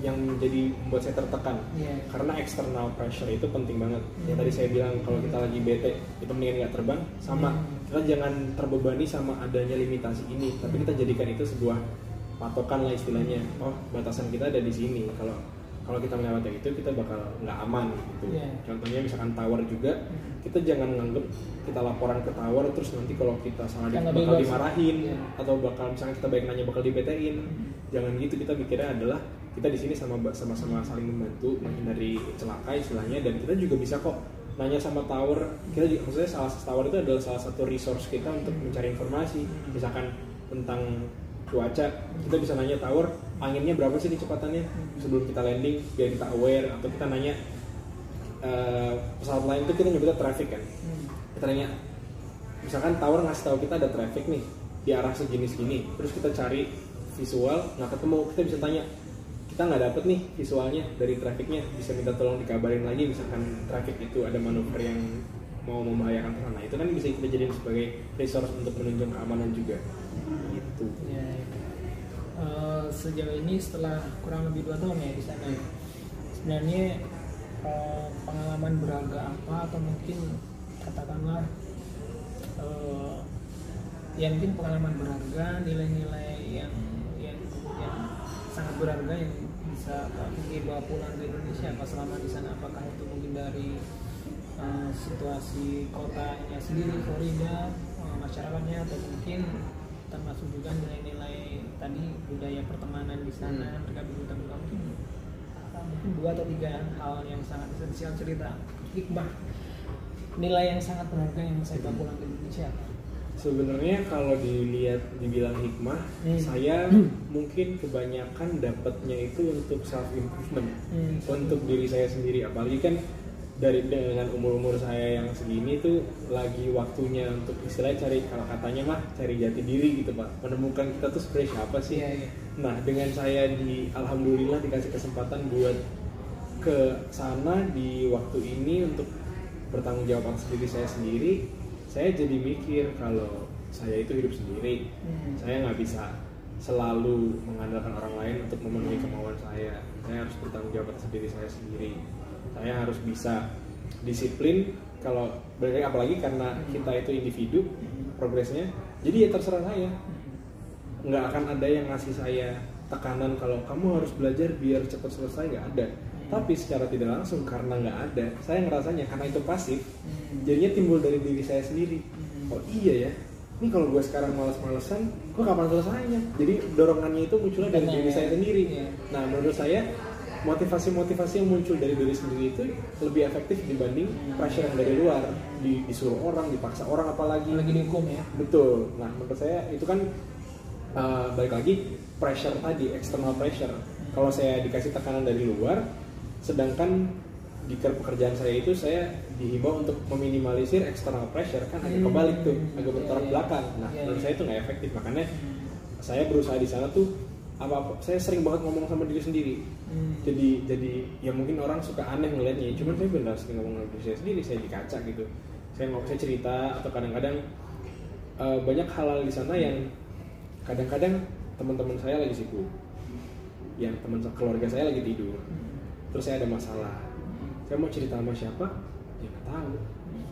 menjadi membuat saya tertekan. Karena external pressure itu penting banget. Yang tadi saya bilang kalau kita lagi bete itu mendingan nggak terbang, sama kita jangan terbebani sama adanya limitasi ini, tapi kita jadikan itu sebuah patokan lah istilahnya. Batasan kita ada di sini. Kalau kita melewati itu kita bakal nggak aman gitu. Contohnya misalkan tower juga, kita jangan nganggep kita laporan ke tower terus nanti kalau kita salah bakal dimarahin, atau bakal misalkan kita baik nanya bakal dibetein. Jangan gitu, kita pikirnya adalah kita di sini sama-sama saling membantu menghindari celaka istilahnya, dan kita juga bisa kok nanya sama tower. Kita juga, maksudnya tower itu adalah salah satu resource kita untuk mencari informasi, misalkan tentang cuaca, kita bisa nanya tower anginnya berapa sih kecepatannya sebelum kita landing biar kita aware, atau kita nanya pesawat lain itu kita nyebutnya traffic kan. Kita nanya misalkan tower ngasih tahu kita ada traffic nih di arah segini, terus kita cari visual nggak ketemu, kita bisa tanya, kita nggak dapet nih visualnya dari trafficnya, bisa minta tolong dikabarin lagi misalkan traffic itu ada manuver yang mau membahayakan ke sana. Itu kan bisa kita jadiin sebagai resource untuk menunjang keamanan juga gitu. Ya, sejauh ini setelah kurang lebih 2 tahun ya di sana, sebenarnya pengalaman berharga apa, atau mungkin katakanlah ya mungkin pengalaman berharga, nilai-nilai yang sangat berharga yang bisa Fikri bawa pulang ke Indonesia apa selama di sana? Apakah itu mungkin dari situasi kotanya sendiri, Florida, masyarakatnya, atau mungkin termasuk juga nilai-nilai tadi budaya pertemanan di sana, mereka berbuka-buka, mungkin 2 atau 3 hal yang sangat esensial, cerita hikmah, nilai yang sangat berharga yang saya bawa pulang ke Indonesia. Sebenarnya kalau dibilang hikmah, saya mungkin kebanyakan dapatnya itu untuk self improvement, untuk diri saya sendiri. Apalagi kan dengan umur saya yang segini tuh lagi waktunya untuk istilahnya cari, kalau katanya mah cari jati diri gitu Pak, menemukan kita tuh sebenarnya siapa sih. Nah dengan saya alhamdulillah dikasih kesempatan buat ke sana di waktu ini untuk bertanggung jawab atas diri saya sendiri, saya jadi mikir kalau saya itu hidup sendiri, saya nggak bisa selalu mengandalkan orang lain untuk memenuhi kemauan saya harus bertanggung jawab atas diri saya sendiri, saya harus bisa disiplin. Kalau apalagi karena kita itu individu progresnya, jadi ya terserah saya, nggak akan ada yang ngasih saya tekanan kalau kamu harus belajar biar cepat selesai, nggak ada. Tapi secara tidak langsung karena nggak ada, saya ngerasanya karena itu pasif, jadinya timbul dari diri saya sendiri. Oh iya ya, ini kalau gue sekarang malas-malesan, gue kapan selesainya? Jadi dorongannya itu munculnya dari diri saya sendiri. Nah menurut saya motivasi-motivasi yang muncul dari diri sendiri itu lebih efektif dibanding pressure yang dari luar, disuruh orang, dipaksa orang, apalagi lagi dihukum ya. Betul. Nah menurut saya itu kan balik lagi pressure tadi, external pressure. Kalau saya dikasih tekanan dari luar, sedangkan di pekerjaan saya itu saya dihimbau untuk meminimalisir external pressure, kan agak kebalik tuh, agak bertolak belakang. Nah menurut saya itu nggak efektif, makanya saya berusaha di sana tuh saya sering banget ngomong sama diri sendiri. Jadi ya mungkin orang suka aneh ngeliatnya, cuman saya benar sering ngomong sama diri saya sendiri, saya di kaca gitu, saya cerita, atau kadang-kadang banyak hal di sana yang kadang-kadang teman-teman saya lagi sibuk, yang keluarga saya lagi tidur, terus saya ada masalah, saya mau cerita sama siapa ya nggak tahu.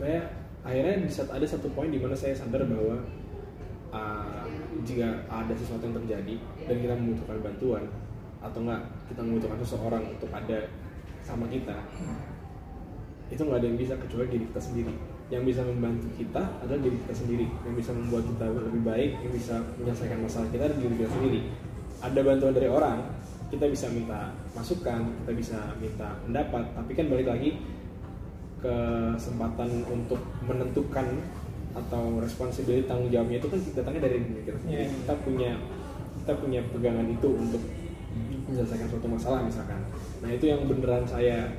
Saya akhirnya ada satu poin di mana saya sadar bahwa jika ada sesuatu yang terjadi dan kita membutuhkan bantuan, atau enggak kita membutuhkan seseorang untuk ada sama kita, itu nggak ada yang bisa kecuali diri kita sendiri. Yang bisa membantu kita adalah diri kita sendiri, yang bisa membuat kita lebih baik, yang bisa menyelesaikan masalah kita adalah diri kita sendiri. Ada bantuan dari orang, kita bisa minta masukan, kita bisa minta pendapat, tapi kan balik lagi kesempatan untuk menentukan atau responsibility, tanggung jawabnya itu kan datangnya dari diri kita sendiri. Kita punya pegangan itu untuk menyelesaikan suatu masalah misalkan. Nah itu yang beneran saya,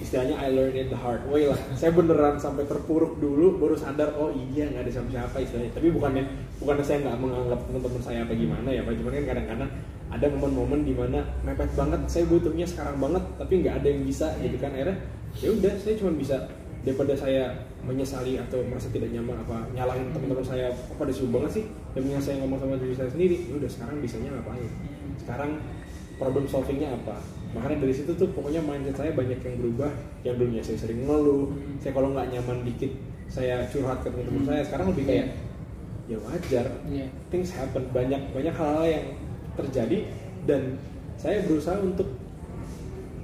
istilahnya I learned it the hard way lah. Saya beneran sampai terpuruk dulu baru sadar, oh iya nggak ada siapa-siapa istilahnya. Tapi bukannya saya nggak menganggap teman-teman saya apa gimana ya Pak, cuman kan kadang-kadang ada momen-momen dimana mepet banget, saya butuhnya sekarang banget, tapi nggak ada yang bisa gitu kan. Akhirnya ya udah, saya cuma bisa, daripada saya menyesali atau merasa tidak nyaman apa nyalahin teman-teman saya, apa disuruh banget sih, demi saya ngomong sama diri saya sendiri, ya udah sekarang bisanya ngapain, sekarang problem solvingnya apa. Makanya dari situ tuh pokoknya mindset saya banyak yang berubah. Yang dulunya saya sering ngeluh, saya kalau nggak nyaman dikit saya curhat ke teman-teman saya, sekarang lebih kayak ya wajar, things happen, banyak hal-hal yang terjadi, dan saya berusaha untuk,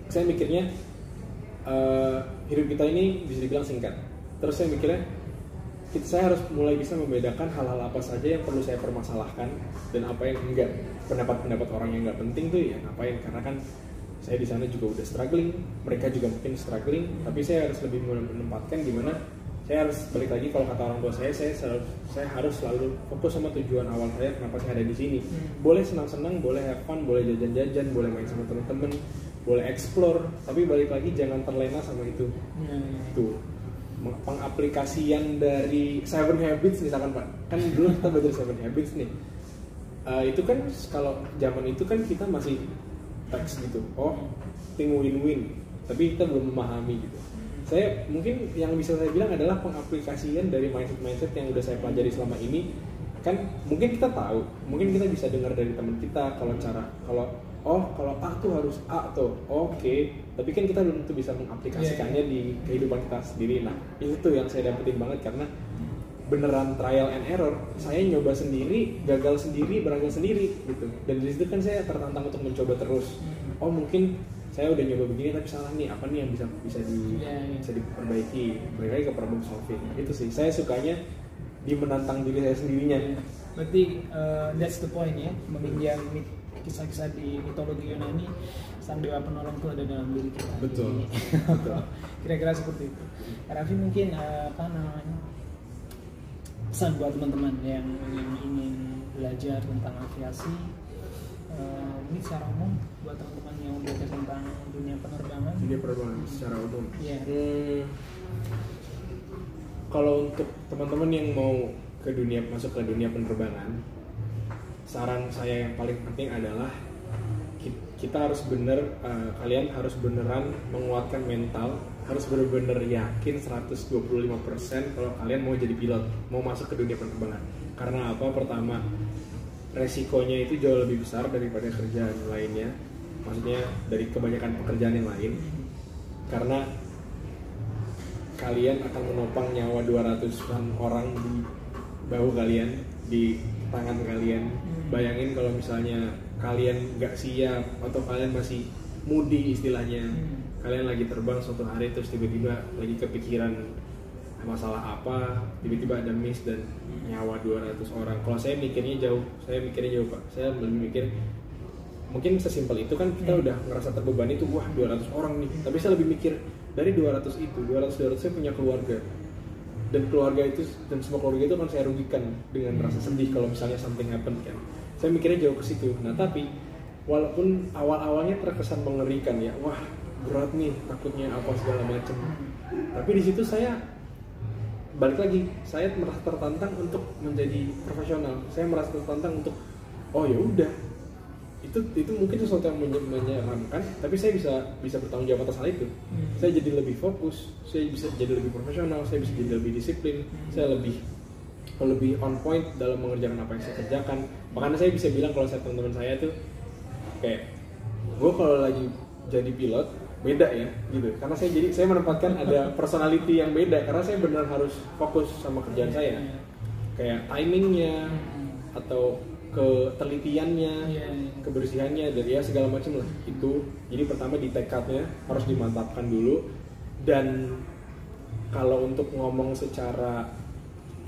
saya mikirnya hidup kita ini bisa dibilang singkat. Terus saya mikirnya saya harus mulai bisa membedakan hal-hal apa saja yang perlu saya permasalahkan dan apa yang enggak. Pendapat-pendapat orang yang nggak penting tuh ya ngapain, karena kan saya di sana juga udah struggling, mereka juga mungkin struggling, tapi saya harus lebih menempatkan gimana saya harus balik lagi, kalau kata orang tua saya harus selalu fokus sama tujuan awal saya, kenapa saya ada di sini. Boleh senang-senang, boleh have fun, boleh jajan-jajan, boleh main sama teman-teman, boleh explore, tapi balik lagi jangan terlena sama itu. Tuh, pengaplikasian dari 7 Habits misalkan Pak, kan dulu kita belajar 7 Habits nih. Itu kan kalau zaman itu kan kita masih teks gitu, think win-win, tapi kita belum memahami gitu. Saya mungkin yang bisa saya bilang adalah pengaplikasian dari mindset yang udah saya pelajari selama ini. Kan mungkin kita tahu, mungkin kita bisa dengar dari teman kita kalau A tuh harus A tuh, oke. Tapi kan kita belum tentu bisa mengaplikasikannya di kehidupan kita sendiri. Nah itu tuh yang saya dapetin banget, karena beneran trial and error. Saya nyoba sendiri, gagal sendiri, berhasil sendiri gitu. Dan di situ kan saya tertantang untuk mencoba terus. Mungkin saya udah nyoba begini tapi salah nih, apa nih yang bisa diperbaiki. Balik lagi ke problem solving. Itu sih saya sukanya di menantang diri saya sendirinya. Berarti that's the point ya, meminjam kisah-kisah di mitologi Yunani, sang dewa penolong itu ada dalam diri kita. Betul. Kira-kira seperti itu. Raffi mungkin pesan buat teman-teman yang ingin belajar tentang aviasi, ini secara umum buat teman-teman yang belajar tentang dunia penerbangan Secara umum. Kalau untuk teman-teman yang mau masuk ke dunia penerbangan, saran saya yang paling penting adalah kita harus kalian harus beneran menguatkan mental, harus benar-benar yakin 125% kalau kalian mau jadi pilot, mau masuk ke dunia penerbangan. Karena apa? Pertama, resikonya itu jauh lebih besar daripada kerjaan lainnya, maksudnya dari kebanyakan pekerjaan yang lain, karena kalian akan menopang nyawa 200-an orang di bahu kalian, di tangan kalian. Bayangin kalau misalnya kalian nggak siap atau kalian masih mudi istilahnya, kalian lagi terbang suatu hari terus tiba-tiba lagi kepikiran masalah apa, tiba-tiba ada miss dan nyawa 200 orang. Kalau saya mikirnya jauh Pak. Saya lebih mikir mungkin sesimpel itu kan, kita udah ngerasa terbebani itu, 200 orang nih. Tapi saya lebih mikir dari 200 saya punya keluarga. Dan keluarga itu, dan semua keluarga itu akan saya rugikan dengan rasa sedih kalau misalnya something happen kan. Saya mikirnya jauh ke situ. Nah tapi walaupun awal-awalnya terkesan mengerikan ya, wah berat nih, takutnya apa segala macam. Tapi di situ saya balik lagi, saya merasa tertantang untuk menjadi profesional. Saya merasa tertantang untuk ya udah, itu mungkin sesuatu yang menyeramkan, tapi saya bisa bertanggung jawab atas hal itu. Saya jadi lebih fokus, saya bisa jadi lebih profesional, saya bisa jadi lebih disiplin, saya lebih on point dalam mengerjakan apa yang saya kerjakan. Makanya saya bisa bilang kalau teman-teman saya tuh kayak, gue kalau lagi jadi pilot beda ya gitu, karena saya menempatkan ada personality yang beda, karena saya benar harus fokus sama kerjaan saya, kayak timingnya atau ketelitiannya, kebersihannya, dan ya segala macam lah itu. Jadi pertama di tekadnya harus dimantapkan dulu. Dan kalau untuk ngomong secara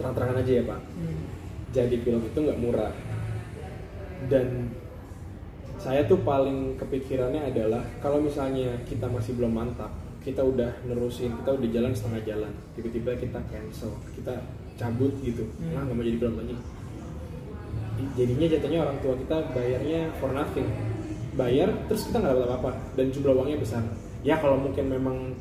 terang-terangan aja ya Pak, jadi pilot itu nggak murah. Dan saya tuh paling kepikirannya adalah kalau misalnya kita masih belum mantap, kita udah nerusin, kita udah jalan setengah jalan, tiba-tiba kita cancel, kita cabut gitu, nggak mau jadi pilot lagi. Jadinya jatuhnya orang tua kita bayarnya for nothing, bayar terus kita nggak dapat apa-apa dan jumlah uangnya besar. Ya kalau mungkin memang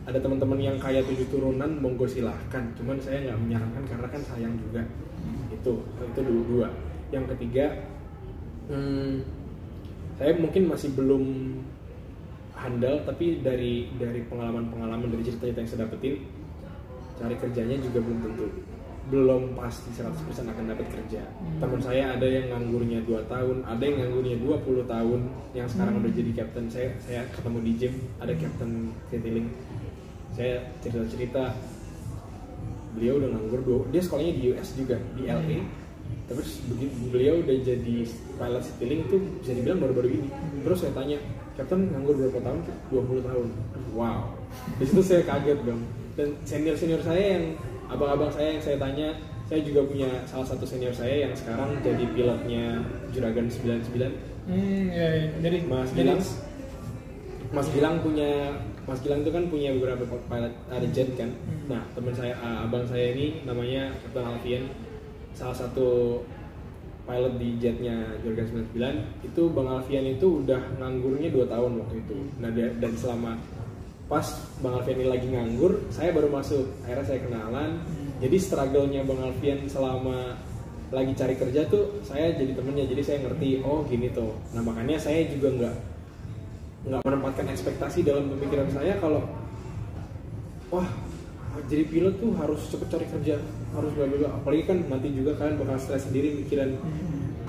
ada teman-teman yang kaya 7 turunan, monggo silahkan, cuman saya nggak menyarankan karena kan sayang juga. Itu dua. Yang ketiga, saya mungkin masih belum handal, tapi dari pengalaman dari cerita yang saya dapetin, cari kerjanya juga belum pasti 100% akan dapat kerja. Teman saya ada yang nganggurnya 2 tahun, ada yang nganggurnya 20 tahun, yang sekarang udah jadi captain. Saya ketemu di gym, ada captain detailing. Saya cerita, beliau udah nganggur, dia sekolahnya di US juga, di LA. Terus beliau udah jadi pilot citylink tuh bisa dibilang baru-baru ini. Terus saya tanya, captain nganggur berapa tahun? 20 tahun. Wow. Di situ saya kaget dong. Dan senior saya yang abang-abang saya yang saya tanya, saya juga punya salah satu senior saya yang sekarang jadi pilotnya Juragan 99. Dari Mas Gilang. Mas Gilang itu kan punya beberapa pilot ada jet kan. Nah teman saya, abang saya ini namanya Kapten Alfian, salah satu pilot di jetnya Jorgan 99. Itu Bang Alfian itu udah nganggurnya 2 tahun waktu itu. Nah dan selama pas Bang Alfian ini lagi nganggur, saya baru masuk. Akhirnya saya kenalan. Jadi struggle-nya Bang Alfian selama lagi cari kerja tuh saya jadi temennya. Jadi saya ngerti, oh gini tuh. Nah makanya saya juga nggak menempatkan ekspektasi dalam pemikiran saya kalau wah jadi pilot tuh harus cepet cari kerja, harus bla bla. Apalagi kan nanti juga kalian bakal stres sendiri mikiran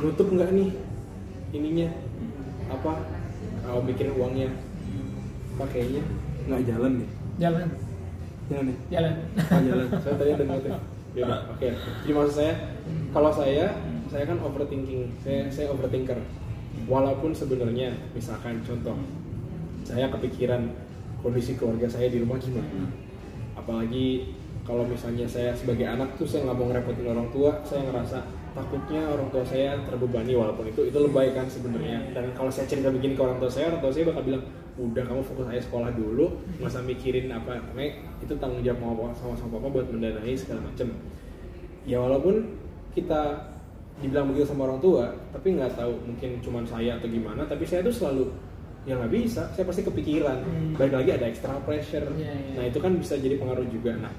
nutup nggak nih ininya apa, kalau mikirin uangnya pakainya nggak jalan nih. Jalan nih. Jalan. Saya tadi ada notif. Ya, oke. Jadi maksud saya, kalau saya kan overthinking, saya overthinker. Walaupun sebenarnya misalkan contoh, saya kepikiran kondisi keluarga saya di rumah gimana. Apalagi kalau misalnya saya sebagai anak tuh saya nggak mau ngerepotin orang tua, saya ngerasa takutnya orang tua saya terbebani, walaupun itu lebay kan sebenarnya. Dan kalau saya cerita begini ke orang tua saya bakal bilang, udah kamu fokus aja sekolah dulu, nggak usah mikirin apa, itu tanggung jawab sama papa buat mendanai segala macem. Ya walaupun kita dibilang begitu sama orang tua, tapi nggak tahu mungkin cuma saya atau gimana, tapi saya tuh selalu ya nggak bisa, saya pasti kepikiran. Balik lagi ada extra pressure. Nah itu kan bisa jadi pengaruh juga. Nah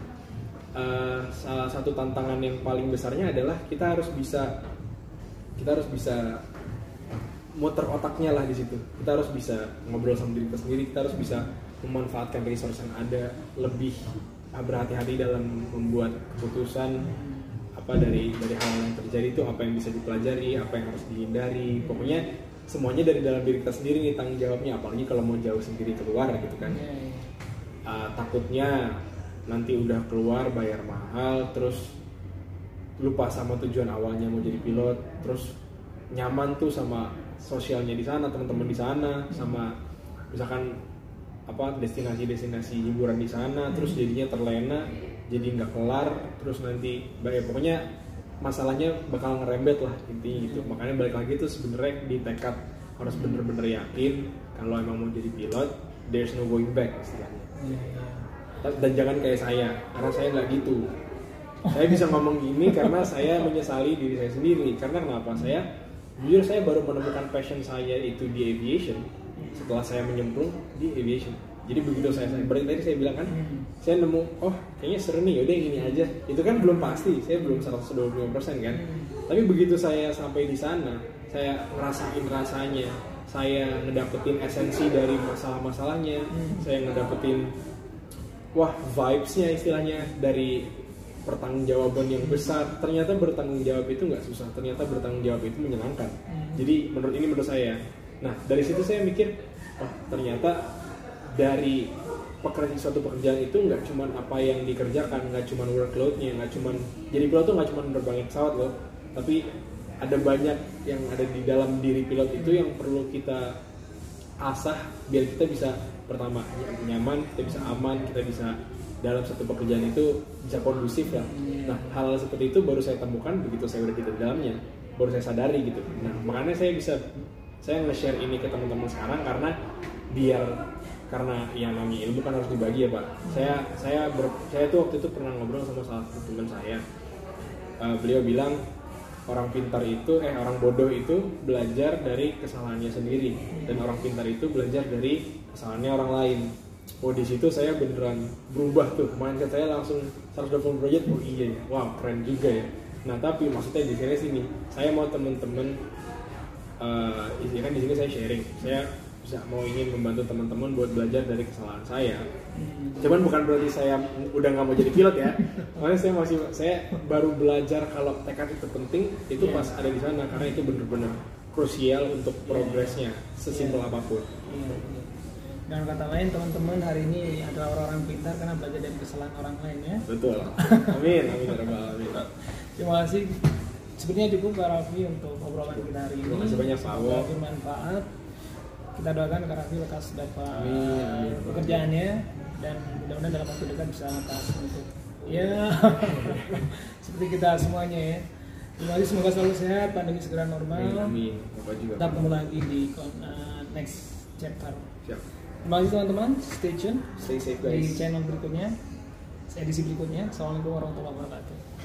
salah satu tantangan yang paling besarnya adalah kita harus bisa muter otaknya lah di situ. Kita harus bisa ngobrol sama diri kita sendiri, kita harus bisa memanfaatkan resource yang ada, lebih berhati-hati dalam membuat keputusan apa dari hal yang terjadi itu, apa yang bisa dipelajari, apa yang harus dihindari. Pokoknya semuanya dari dalam diri kita sendiri nih tanggung jawabnya, apalagi kalau mau jauh sendiri keluar gitu kan. Takutnya nanti udah keluar bayar mahal, terus lupa sama tujuan awalnya mau jadi pilot, terus nyaman tuh sama sosialnya di sana, teman-teman di sana, sama misalkan apa destinasi hiburan di sana, terus jadinya terlena, jadi nggak kelar, terus nanti pokoknya masalahnya bakal ngerembet lah intinya gitu. Makanya balik lagi tuh sebenarnya di tekad harus bener-bener yakin kalau emang mau jadi pilot, there's no going back istilahnya. Dan jangan kayak saya, karena saya nggak gitu. Saya bisa ngomong gini karena saya menyesali diri saya sendiri. Karena kenapa? Jujur saya baru menemukan passion saya itu di aviation setelah saya menyemplung di aviation. Jadi begitu saya berarti tadi saya bilang kan, saya nemu, oh kayaknya seru nih, yaudah gini aja. Itu kan belum pasti, saya belum 125% kan. Tapi begitu saya sampai di sana, saya ngerasain rasanya, saya ngedapetin esensi dari masalah-masalahnya, saya ngedapetin vibes-nya istilahnya dari pertanggungjawaban yang besar. Ternyata bertanggung jawab itu nggak susah, ternyata bertanggung jawab itu menyenangkan. Jadi menurut saya. Nah dari situ saya mikir, ternyata dari suatu pekerjaan itu nggak cuma apa yang dikerjakan, nggak cuma workload-nya, nggak cuma jadi pilot tuh nggak cuma nerbangin pesawat loh, tapi ada banyak yang ada di dalam diri pilot itu yang perlu kita asah biar kita bisa pertama nyaman, kita bisa aman, kita bisa dalam satu pekerjaan itu bisa kondusif lah. Nah hal seperti itu baru saya temukan begitu saya udah di dalamnya, baru saya sadari gitu. Nah makanya saya nge-share ini ke teman-teman sekarang karena yang namanya ilmu kan harus dibagi ya Pak. Saya tuh waktu itu pernah ngobrol sama salah satu teman saya. Beliau bilang orang bodoh itu belajar dari kesalahannya sendiri, dan orang pintar itu belajar dari kesalahannya orang lain. Di situ saya beneran berubah tuh, mindset saya langsung 120 derajat. Oh iya ya, wow keren juga ya. Nah tapi maksudnya di sini saya mau teman-teman, kan di sini saya sharing, saya mau ingin membantu teman-teman buat belajar dari kesalahan saya. Cuman bukan berarti saya udah nggak mau jadi pilot ya. Makanya saya baru belajar kalau tekad itu penting itu pas ada di sana, karena itu benar-benar krusial untuk progresnya sesimpel apapun. Dengan kata lain teman-teman hari ini adalah orang-orang pintar karena belajar dari kesalahan orang lain ya. Betul. Amin. Terima kasih. Sepertinya cukup Kak Raffi untuk obrolan kita hari ini. Terima kasih banyak Pak. Semoga bermanfaat. Kita doakan Kak Raffi lekas dapat pekerjaannya, dan mudah-mudahan dalam waktu dekat bisa lekas untuk seperti kita semuanya ya. Terima kasih, semoga selalu sehat, pandemi segera normal. Amin. Bapak juga. Kita ketemu lagi di next chapter. Siap. Terima kasih teman-teman, stay tune Stay safe di guys. channel berikutnya, edisi berikutnya. Assalamualaikum warahmatullahi wabarakatuh.